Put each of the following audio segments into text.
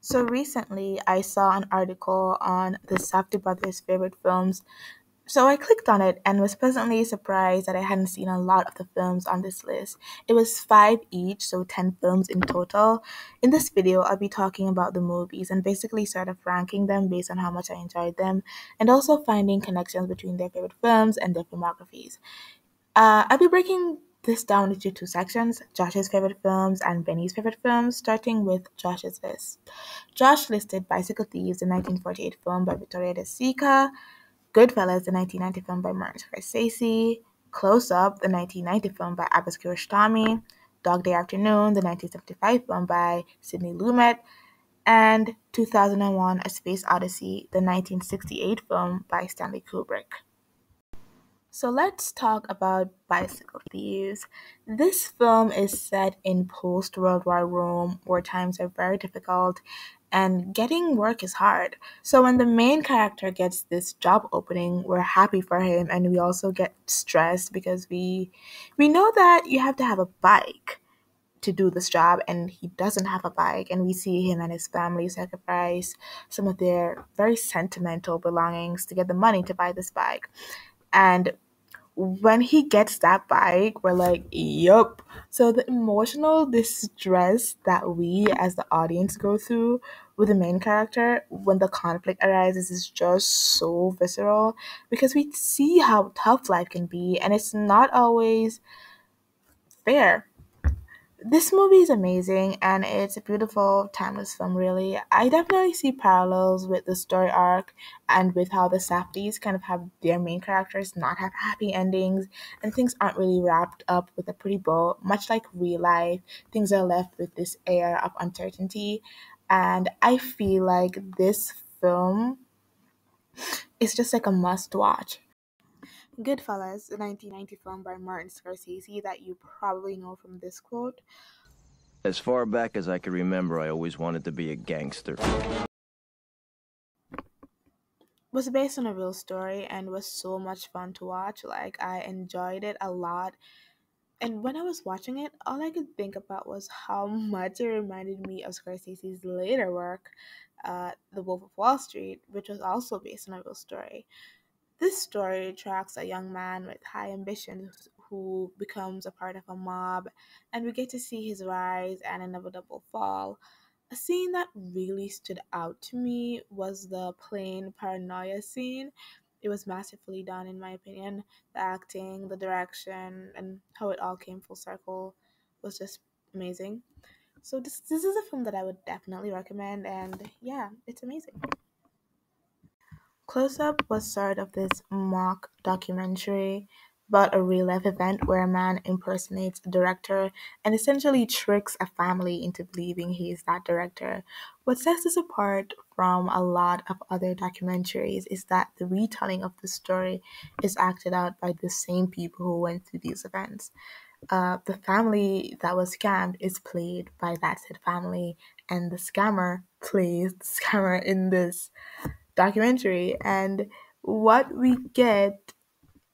So recently, I saw an article on the Safdie brothers' favorite films. So I clicked on it and was pleasantly surprised that I hadn't seen a lot of the films on this list. It was five each, so 10 films in total. In this video, I'll be talking about the movies and basically sort of ranking them based on how much I enjoyed them, and also finding connections between their favorite films and their filmographies. I'll be breaking this down into two sections: Josh's favorite films and Benny's favorite films, starting with Josh's list. Josh listed Bicycle Thieves, the 1948 film by Victoria De Sica, Goodfellas, the 1990 film by Martin Scorsese, Close Up, the 1990 film by Abbas Kiarostami, Dog Day Afternoon, the 1975 film by Sidney Lumet, and 2001: A Space Odyssey, the 1968 film by Stanley Kubrick. So let's talk about Bicycle Thieves. This film is set in post World War Rome, where times are very difficult and getting work is hard. So when the main character gets this job opening, we're happy for him, and we also get stressed because we know that you have to have a bike to do this job, and he doesn't have a bike, and we see him and his family sacrifice some of their very sentimental belongings to get the money to buy this bike. And when he gets that bike, we're like, yup. So the emotional distress that we as the audience go through with the main character when the conflict arises is just so visceral because we see how tough life can be, and it's not always fair. This movie is amazing and it's a beautiful, timeless film, really. I definitely see parallels with the story arc and with how the Safdies kind of have their main characters not have happy endings and things aren't really wrapped up with a pretty bow. Much like real life, things are left with this air of uncertainty. And I feel like this film is just like a must watch. Goodfellas, the 1990 film by Martin Scorsese that you probably know from this quote, As far back as I can remember, I always wanted to be a gangster. was based on a real story and was so much fun to watch. Like, I enjoyed it a lot. And when I was watching it, all I could think about was how much it reminded me of Scorsese's later work, The Wolf of Wall Street, which was also based on a real story. This story tracks a young man with high ambitions who becomes a part of a mob, and we get to see his rise and inevitable fall. A scene that really stood out to me was the plane paranoia scene. It was masterfully done, in my opinion. The acting, the direction, and how it all came full circle was just amazing. So this is a film that I would definitely recommend, and yeah, it's amazing. Close Up was sort of this mock documentary about a real life event where a man impersonates a director and essentially tricks a family into believing he is that director. What sets this apart from a lot of other documentaries is that the retelling of the story is acted out by the same people who went through these events. The family that was scammed is played by that said family, and the scammer plays the scammer in this documentary. And what we get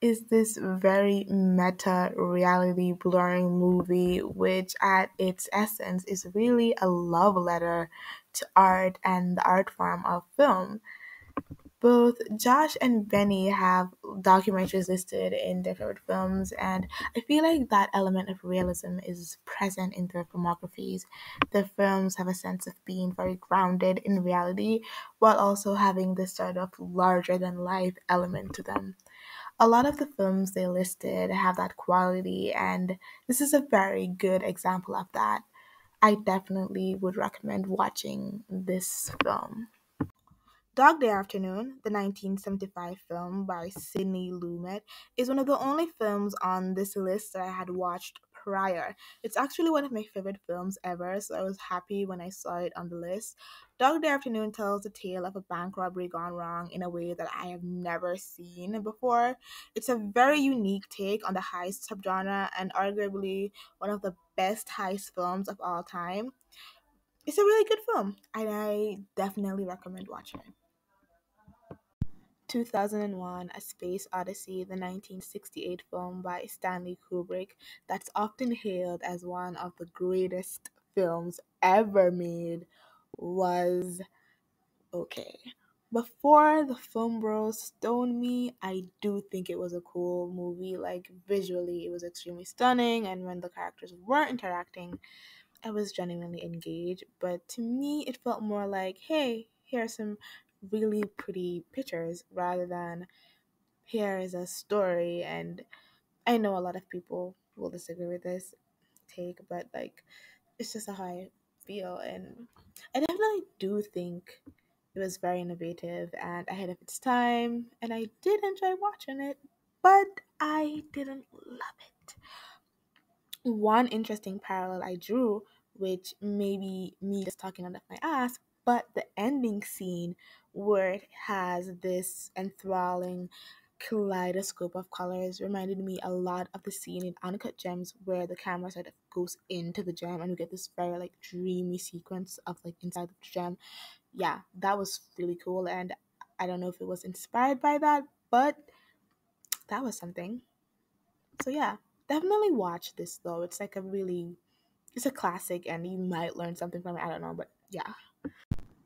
is this very meta reality blurring movie, which at its essence is really a love letter to art and the art form of film. Both Josh and Benny have documentaries listed in their favorite films, and I feel like that element of realism is present in their filmographies. The films have a sense of being very grounded in reality while also having this sort of larger than life element to them. A lot of the films they listed have that quality, and this is a very good example of that. I definitely would recommend watching this film. Dog Day Afternoon, the 1975 film by Sidney Lumet, is one of the only films on this list that I had watched prior. It's actually one of my favorite films ever, so I was happy when I saw it on the list. Dog Day Afternoon tells the tale of a bank robbery gone wrong in a way that I have never seen before. It's a very unique take on the heist subgenre and arguably one of the best heist films of all time. It's a really good film, and I definitely recommend watching it. 2001: A Space Odyssey, the 1968 film by Stanley Kubrick, that's often hailed as one of the greatest films ever made. was okay. Before the film bros stoned me, I do think it was a cool movie. Like visually, it was extremely stunning, and when the characters were interacting, I was genuinely engaged. But to me, it felt more like, hey, here are some really pretty pictures rather than here is a story. And I know a lot of people will disagree with this take, but like, it's just how I feel. And I definitely do think it was very innovative and ahead of its time, and I did enjoy watching it, but I didn't love it. One interesting parallel I drew, which may be me just talking out of my ass, but the ending scene where it has this enthralling kaleidoscope of colors reminded me a lot of the scene in Uncut Gems where the camera sort of goes into the gem and we get this very like dreamy sequence of like inside the gem. Yeah, that was really cool, and I don't know if it was inspired by that, but that was something. So yeah, definitely watch this though. It's like a really it's a classic and you might learn something from it. I don't know, but yeah.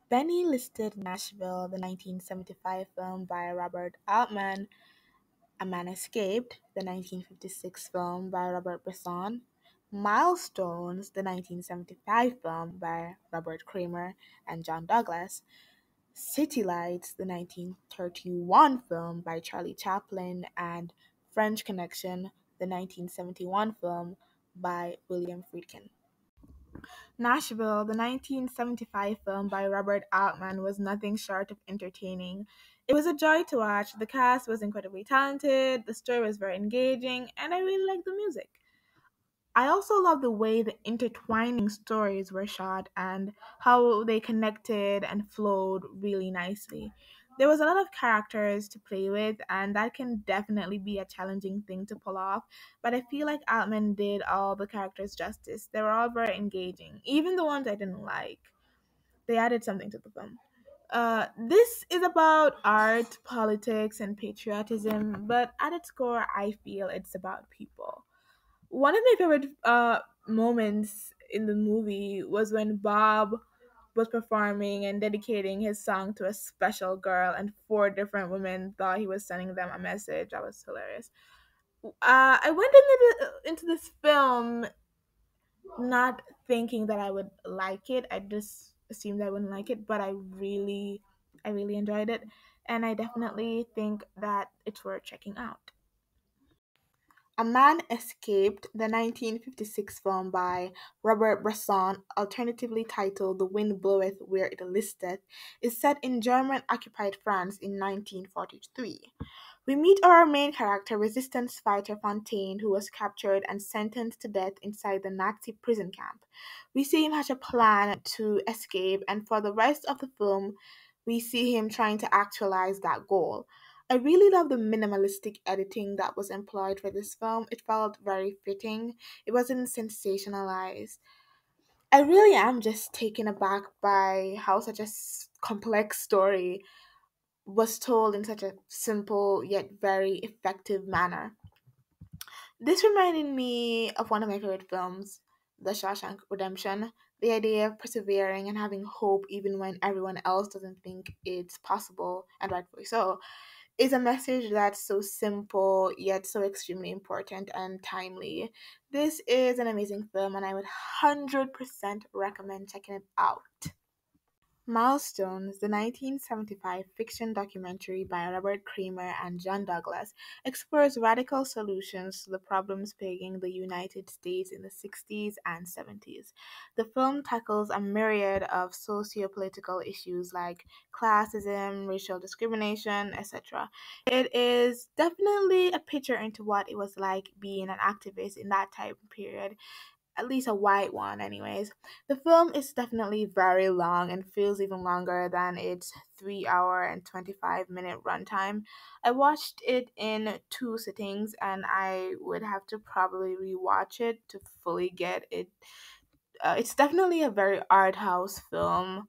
Benny listed Nashville, the 1975 film by Robert Altman. A Man Escaped, the 1956 film by Robert Bresson. Milestones, the 1975 film by Robert Kramer and John Douglas. City Lights, the 1931 film by Charlie Chaplin, and French Connection, the 1971 film by William Friedkin. Nashville, the 1975 film by Robert Altman, was nothing short of entertaining. It was a joy to watch. The cast was incredibly talented, the story was very engaging, and I really liked the music. I also love the way the intertwining stories were shot and how they connected and flowed really nicely. There was a lot of characters to play with, and that can definitely be a challenging thing to pull off. But I feel like Altman did all the characters justice. They were all very engaging, even the ones I didn't like. They added something to the film. This is about art, politics, and patriotism, but at its core, I feel it's about people. One of my favorite moments in the movie was when Bob was performing and dedicating his song to a special girl, and four different women thought he was sending them a message. That was hilarious. I went into this film not thinking that I would like it. I just assumed I wouldn't like it, but I really enjoyed it, and I definitely think that it's worth checking out. A Man Escaped, the 1956 film by Robert Bresson, alternatively titled The Wind Bloweth Where It Listeth, is set in German occupied France in 1943. We meet our main character, resistance fighter Fontaine, who was captured and sentenced to death inside the Nazi prison camp. We see him hatch a plan to escape, and for the rest of the film, we see him trying to actualize that goal. I really love the minimalistic editing that was employed for this film. It felt very fitting. It wasn't sensationalized. I really am just taken aback by how such a complex story was told in such a simple yet very effective manner. This reminded me of one of my favorite films, The Shawshank Redemption. The idea of persevering and having hope even when everyone else doesn't think it's possible, and rightfully so, is a message that's so simple yet so extremely important and timely. This is an amazing film, and I would 100% recommend checking it out. Milestones, the 1975 fiction documentary by Robert Kramer and John Douglas, explores radical solutions to the problems plaguing the United States in the 60s and 70s. The film tackles a myriad of socio-political issues like classism, racial discrimination, etc. It is definitely a picture into what it was like being an activist in that time period, at least a white one, anyways. The film is definitely very long and feels even longer than its 3 hour and 25-minute runtime. I watched it in two sittings, and I would have to probably rewatch it to fully get it. It's definitely a very art house film.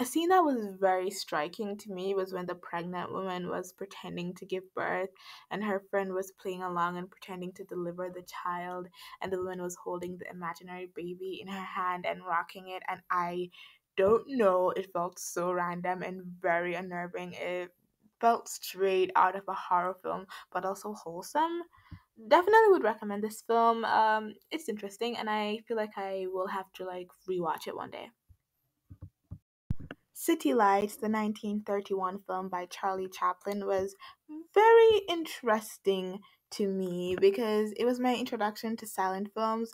A scene that was very striking to me was when the pregnant woman was pretending to give birth and her friend was playing along and pretending to deliver the child, and the woman was holding the imaginary baby in her hand and rocking it, and I don't know, it felt so random and very unnerving. It felt straight out of a horror film, but also wholesome. Definitely would recommend this film. It's interesting, and I feel like I will have to like rewatch it one day. City Lights, the 1931 film by Charlie Chaplin, was very interesting to me because it was my introduction to silent films.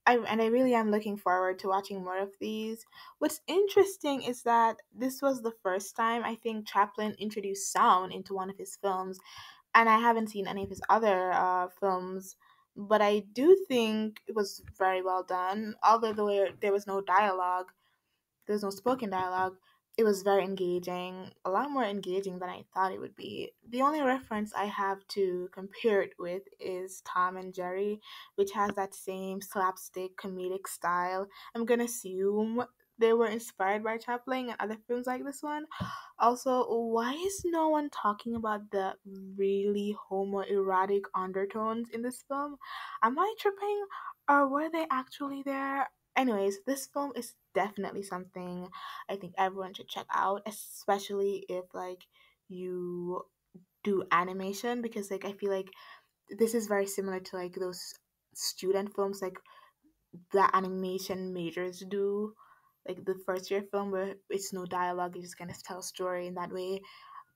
And I really am looking forward to watching more of these. What's interesting is that this was the first time I think Chaplin introduced sound into one of his films, and I haven't seen any of his other films. But I do think it was very well done, although there was no dialogue, there's no spoken dialogue. It was very engaging, a lot more engaging than I thought it would be. The only reference I have to compare it with is Tom and Jerry, which has that same slapstick comedic style. I'm gonna assume they were inspired by Chaplin and other films like this one. Also, why is no one talking about the really homoerotic undertones in this film? Am I tripping, or were they actually there? Anyways, this film is definitely something I think everyone should check out, especially if like you do animation, because like I feel like this is very similar to like those student films like the animation majors do, like the first year film where it's no dialogue, you just kind of tell a story in that way.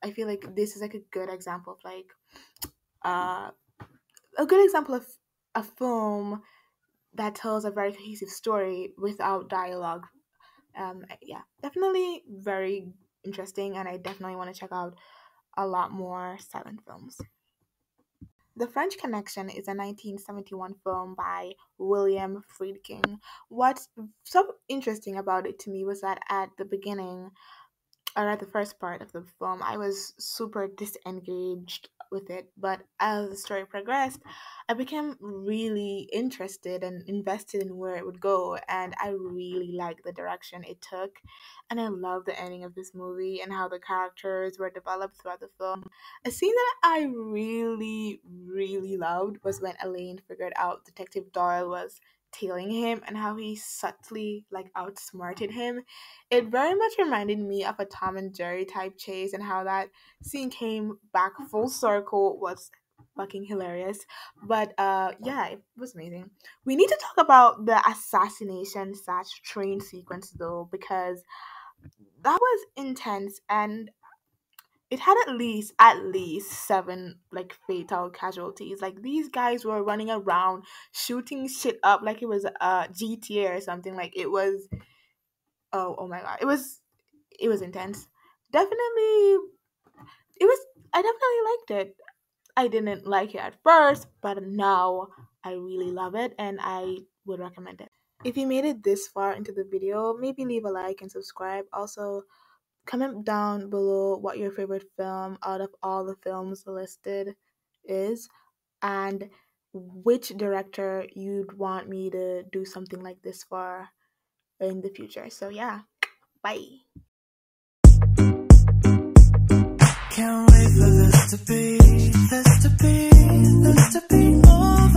I feel like this is like a good example of like uh a good example of a film that tells a very cohesive story without dialogue. Yeah, definitely very interesting, and I definitely want to check out a lot more silent films. The French Connection is a 1971 film by William Friedkin. What's so interesting about it to me was that at the beginning, or at the first part of the film, I was super disengaged with it. But as the story progressed, I became really interested and invested in where it would go, and I really liked the direction it took. And I love the ending of this movie and how the characters were developed throughout the film. A scene that I really, really loved was when Elaine figured out Detective Doyle was tailing him and how he subtly like outsmarted him. It very much reminded me of a Tom and Jerry type chase, and how that scene came back full circle was fucking hilarious. But yeah, it was amazing. We need to talk about the assassination slash train sequence though, because that was intense, and it had at least seven like fatal casualties. Like these guys were running around shooting shit up like it was GTA or something. Like it was, oh my god, it was intense. Definitely, it was. I definitely liked it. I didn't like it at first, but now I really love it, and I would recommend it. If you made it this far into the video, maybe leave a like and subscribe. Also, comment down below what your favorite film out of all the films listed is, and which director you'd want me to do something like this for in the future. So yeah, bye. Can't wait for this to be, this to be, this to be over.